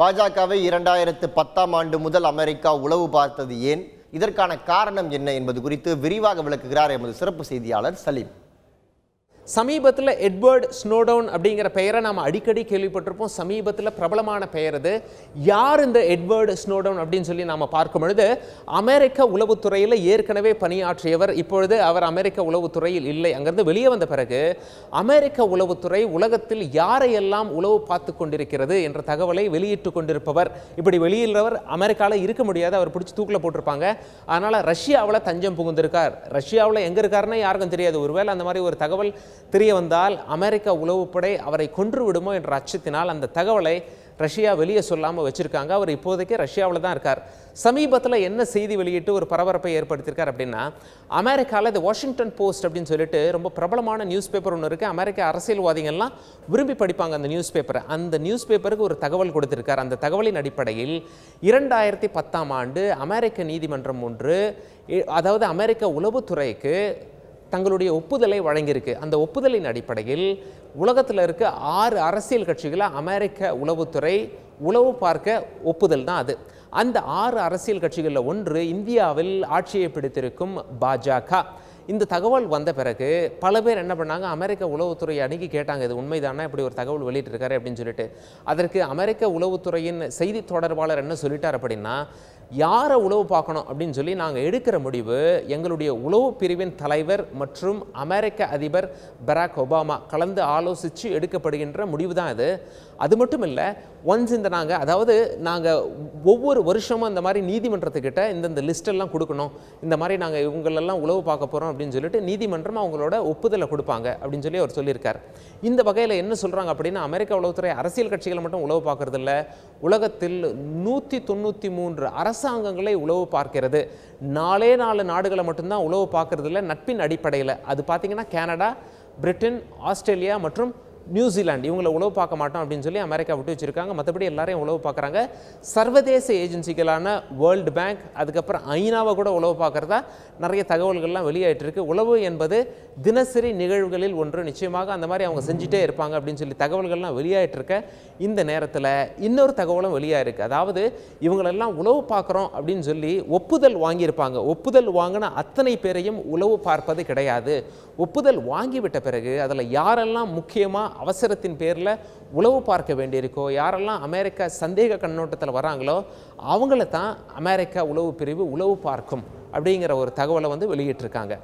பாஜகவை 2010ஆம் ஆண்டு முதல் அமெரிக்கா உளவு பார்த்தது ஏன், இதற்கான காரணம் என்ன என்பது குறித்து விரிவாக விளக்குகிறார் எமது சிறப்பு செய்தியாளர் சலீம். சமீபத்தில் எட்வர்ட் ஸ்னோடவுன் அப்படிங்கிற பெயரை நாம் அடிக்கடி கேள்விப்பட்டிருப்போம். சமீபத்தில் பிரபலமான பெயர் இது. யார் இந்த எட்வர்ட் ஸ்னோடவுன் அப்படின்னு சொல்லி நாம் பார்க்கும் பொழுது, அமெரிக்க உளவுத்துறையில் ஏற்கனவே பணியாற்றியவர். இப்பொழுது அவர் அமெரிக்க உளவுத்துறையில் இல்லை. அங்கிருந்து வெளியே வந்த பிறகு அமெரிக்க உளவுத்துறை உலகத்தில் யாரையெல்லாம் உளவு பார்த்து கொண்டிருக்கிறது என்ற தகவலை வெளியிட்டு கொண்டிருப்பவர். இப்படி வெளியிடுறவர் அமெரிக்காவில் இருக்க முடியாது, அவர் பிடிச்சி தூக்கில் போட்டிருப்பாங்க. அதனால் ரஷ்யாவில் தஞ்சம் புகுந்திருக்கார். ரஷ்யாவில் எங்கே இருக்காருன்னு யாருக்கும் தெரியாது. ஒருவேளை அந்த மாதிரி ஒரு தகவல் தெரிய வந்தால் அமெரிக்க உளவுப்படை அவரை கொன்று விடுமோ என்ற அச்சத்தினால் அந்த தகவலை ரஷ்யா வெளியே சொல்லாமல் வச்சிருக்காங்க. அவர் இப்போதைக்கு ரஷ்யாவில் தான் இருக்கார். சமீபத்தில் என்ன செய்தி வெளியிட்டு ஒரு பரபரப்பை ஏற்படுத்தியிருக்கார் அப்படின்னா, அமெரிக்காவில் இந்த வாஷிங்டன் போஸ்ட் அப்படின்னு சொல்லிட்டு ரொம்ப பிரபலமான நியூஸ் பேப்பர் ஒன்று இருக்குது. அமெரிக்க அரசியல்வாதிகள்லாம் விரும்பி படிப்பாங்க அந்த நியூஸ் பேப்பரை. அந்த நியூஸ் பேப்பருக்கு ஒரு தகவல் கொடுத்திருக்கார். அந்த தகவலின் அடிப்படையில் 2010ஆம் ஆண்டு அமெரிக்க நீதிமன்றம் ஒன்று, அதாவது அமெரிக்க உளவுத்துறைக்கு தங்களுடைய ஒப்புதலை வழங்கியிருக்கு. அந்த ஒப்புதலின் அடிப்படையில் உலகத்தில் இருக்க 6 அரசியல் கட்சிகளை அமெரிக்க உளவுத்துறை உளவு பார்க்க ஒப்புதல் தான் அது. அந்த 6 அரசியல் கட்சிகளில் ஒன்று இந்தியாவில் ஆட்சியை பிடித்திருக்கும் பாஜக. இந்த தகவல் வந்த பிறகு பல பேர் என்ன பண்ணாங்க, அமெரிக்க உளவுத்துறை அணுகி கேட்டாங்க, இது உண்மைதானே, இப்படி ஒரு தகவல் வெளியிட்டிருக்காரு அப்படின்னு சொல்லிட்டு. அதற்கு அமெரிக்க உளவுத்துறையின் செய்தி தொடர்பாளர் என்ன சொல்லிட்டார் அப்படின்னா, யாரை உளவு பார்க்கணும் அப்படின்னு சொல்லி நாங்கள் எடுக்கிற முடிவு எங்களுடைய உளவு பிரிவின் தலைவர் மற்றும் அமெரிக்க அதிபர் பராக் ஒபாமா கலந்து ஆலோசித்து எடுக்கப்படுகின்ற முடிவு தான் இது. அது மட்டும் இல்லை, ஒன்ஸ் இந்த நாங்கள் ஒவ்வொரு வருஷமும் இந்த மாதிரி நீதிமன்றத்துக்கிட்ட இந்த லிஸ்டெல்லாம் கொடுக்கணும், இந்த மாதிரி நாங்கள் இவங்களெல்லாம் உளவு பார்க்க போகிறோம் அப்படின்னு சொல்லிட்டு நீதிமன்றம் அவங்களோட ஒப்புதலை கொடுப்பாங்க அப்படின்னு சொல்லி அவர் சொல்லியிருக்கார். இந்த வகையில் என்ன சொல்கிறாங்க அப்படின்னா, அமெரிக்க உளவுத்துறை அரசியல் கட்சிகளை மட்டும் உளவு பார்க்கறது இல்லை, உலகத்தில் 193 அரசாங்கங்களை உளவு பார்க்கிறது. 4 நாடுகளை மட்டும்தான் உளவு பார்க்கறது இல்லை நட்பின் அடிப்படையில். அது பார்த்தீங்கன்னா கனடா, பிரிட்டன், ஆஸ்திரேலியா மற்றும் நியூசிலாந்து. இவங்களை உளவு பார்க்க மாட்டோம் அப்படின்னு சொல்லி அமெரிக்கா விட்டு வச்சுருக்காங்க. மற்றபடி எல்லாரையும் உளவு பார்க்குறாங்க. சர்வதேச ஏஜென்சிகளான வேர்ல்டு பேங்க், அதுக்கப்புறம் ஐநாவை கூட உளவு பார்க்குறதா நிறைய தகவல்கள்லாம் வெளியாயிட்டிருக்கு. உளவு என்பது தினசரி நிகழ்வுகளில் ஒன்று. நிச்சயமாக அந்த மாதிரி அவங்க செஞ்சுட்டே இருப்பாங்க அப்படின்னு சொல்லி தகவல்கள்லாம் வெளியாயிட்டிருக்க இந்த நேரத்தில் இன்னொரு தகவலும் வெளியாயிருக்கு. அதாவது இவங்களெல்லாம் உளவு பார்க்குறோம் அப்படின்னு சொல்லி ஒப்புதல் வாங்கியிருப்பாங்க. ஒப்புதல் வாங்கின அத்தனை பேரையும் உளவு பார்ப்பது கிடையாது. ஒப்புதல் வாங்கிவிட்ட பிறகு அதில் யாரெல்லாம் முக்கியமாக அவசரத்தின் பேரில் உளவு பார்க்க வேண்டியிருக்கோ, யாரெல்லாம் அமெரிக்கா சந்தேக கண்ணோட்டத்தில் வராங்களோ அவங்கள தான் அமெரிக்கா உளவு பிரிவு உளவு பார்க்கும் அப்படிங்கிற ஒரு தகவலை வெளியிட்டிருக்காங்க.